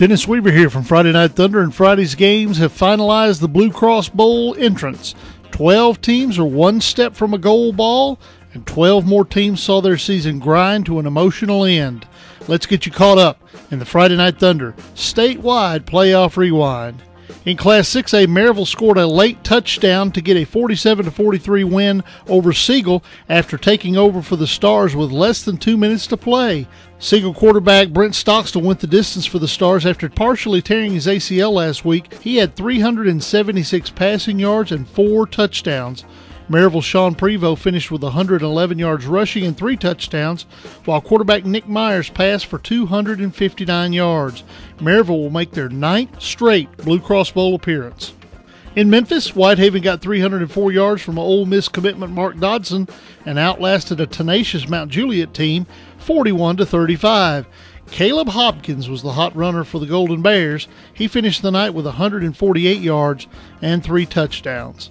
Dennis Weaver here from Friday Night Thunder, and Friday's games have finalized the Blue Cross Bowl entrance. 12 teams are one step from a gold ball, and 12 more teams saw their season grind to an emotional end. Let's get you caught up in the Friday Night Thunder statewide playoff rewind. In Class 6A, Maryville scored a late touchdown to get a 47-43 win over Siegel after taking over for the Stars with less than 2 minutes to play. Siegel quarterback Brent Stockstill went the distance for the Stars after partially tearing his ACL last week. He had 376 passing yards and 4 touchdowns. Maryville's Sean Prevost finished with 111 yards rushing and 3 touchdowns, while quarterback Nick Myers passed for 259 yards. Maryville will make their 9th straight Blue Cross Bowl appearance. In Memphis, Whitehaven got 304 yards from Ole Miss commitment Mark Dodson and outlasted a tenacious Mount Juliet team 41-35. Caleb Hopkins was the hot runner for the Golden Bears. He finished the night with 148 yards and 3 touchdowns.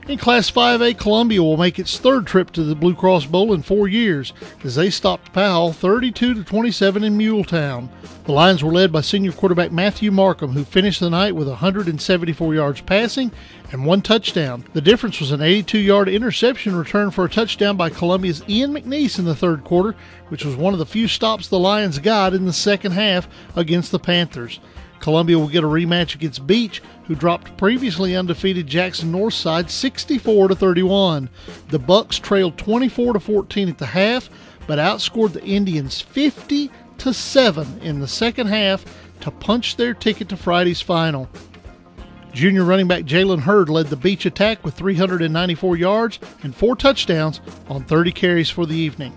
In Class 5A, Columbia will make its 3rd trip to the Blue Cross Bowl in 4 years as they stopped Powell 32-27 in Muletown. The Lions were led by senior quarterback Matthew Markham, who finished the night with 174 yards passing and 1 touchdown. The difference was an 82-yard interception return for a touchdown by Columbia's Ian McNeese in the 3rd quarter, which was one of the few stops the Lions got in the second half against the Panthers. Columbia will get a rematch against Beach, who dropped previously undefeated Jackson Northside 64-31. The Bucks trailed 24-14 at the half, but outscored the Indians 50-7 in the second half to punch their ticket to Friday's final. Junior running back Jalen Hurd led the Beach attack with 394 yards and 4 touchdowns on 30 carries for the evening.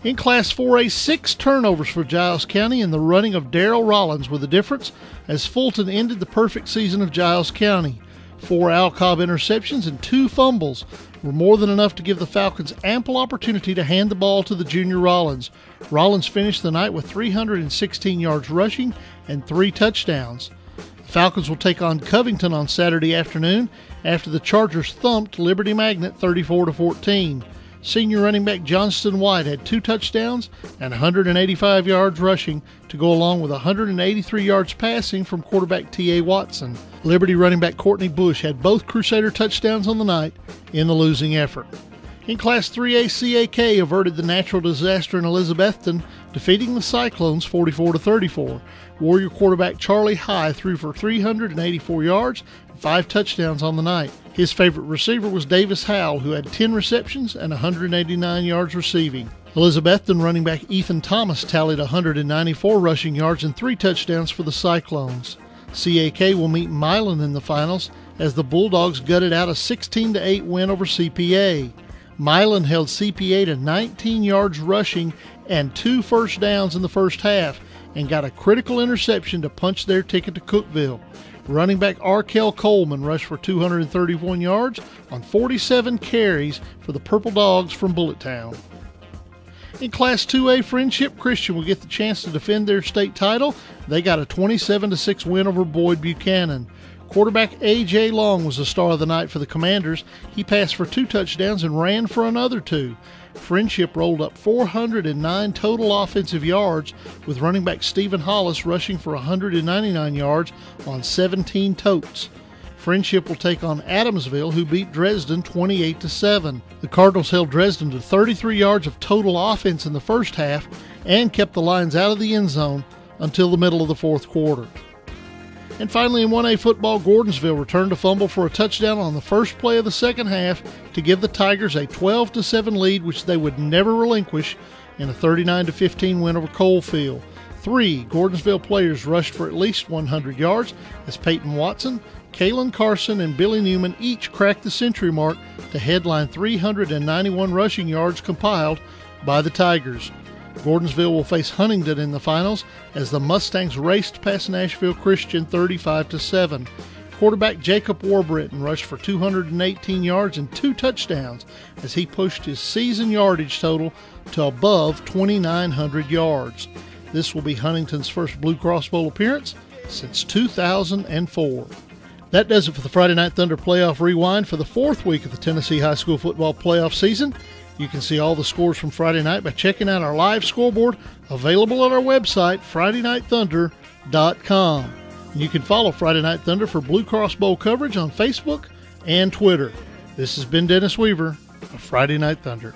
In Class 4A, 6 turnovers for Giles County in the running of Darrell Rollins with a difference as Fulton ended the perfect season of Giles County. 4 Al Cobb interceptions and 2 fumbles were more than enough to give the Falcons ample opportunity to hand the ball to the junior Rollins. Rollins finished the night with 316 yards rushing and 3 touchdowns. The Falcons will take on Covington on Saturday afternoon after the Chargers thumped Liberty Magnet 34-14. Senior running back Johnston White had 2 touchdowns and 185 yards rushing to go along with 183 yards passing from quarterback T.A. Watson. Liberty running back Courtney Bush had both Crusader touchdowns on the night in the losing effort. In Class 3A, CAK averted the natural disaster in Elizabethton, defeating the Cyclones 44-34. Warrior quarterback Charlie High threw for 384 yards and 5 touchdowns on the night. His favorite receiver was Davis Howell, who had 10 receptions and 189 yards receiving. Elizabethton running back Ethan Thomas tallied 194 rushing yards and 3 touchdowns for the Cyclones. CAK will meet Milan in the finals as the Bulldogs gutted out a 16-8 win over CPA. Milan held CPA to 19 yards rushing and 2 first downs in the first half and got a critical interception to punch their ticket to Cookeville. Running back Arkell Coleman rushed for 231 yards on 47 carries for the Purple Dogs from Bullettown. In Class 2A, Friendship Christian will get the chance to defend their state title. They got a 27-6 win over Boyd Buchanan. Quarterback A.J. Long was the star of the night for the Commanders. He passed for 2 touchdowns and ran for another 2. Friendship rolled up 409 total offensive yards, with running back Stephen Hollis rushing for 199 yards on 17 totes. Friendship will take on Adamsville, who beat Dresden 28-7. The Cardinals held Dresden to 33 yards of total offense in the first half and kept the Lions out of the end zone until the middle of the 4th quarter. And finally, in 1A football, Gordonsville returned a fumble for a touchdown on the first play of the second half to give the Tigers a 12-7 lead, which they would never relinquish in a 39-15 win over Coalfield. 3 Gordonsville players rushed for at least 100 yards as Peyton Watson, Kalen Carson, and Billy Newman each cracked the century mark to headline 391 rushing yards compiled by the Tigers. Gordonsville will face Huntington in the finals as the Mustangs raced past Nashville Christian 35-7. Quarterback Jacob Warbritton rushed for 218 yards and 2 touchdowns as he pushed his season yardage total to above 2,900 yards. This will be Huntington's first Blue Cross Bowl appearance since 2004. That does it for the Friday Night Thunder Playoff Rewind for the 4th week of the Tennessee High School Football Playoff season. You can see all the scores from Friday night by checking out our live scoreboard available on our website, FridayNightThunder.com. And you can follow Friday Night Thunder for Blue Cross Bowl coverage on Facebook and Twitter. This has been Dennis Weaver of Friday Night Thunder.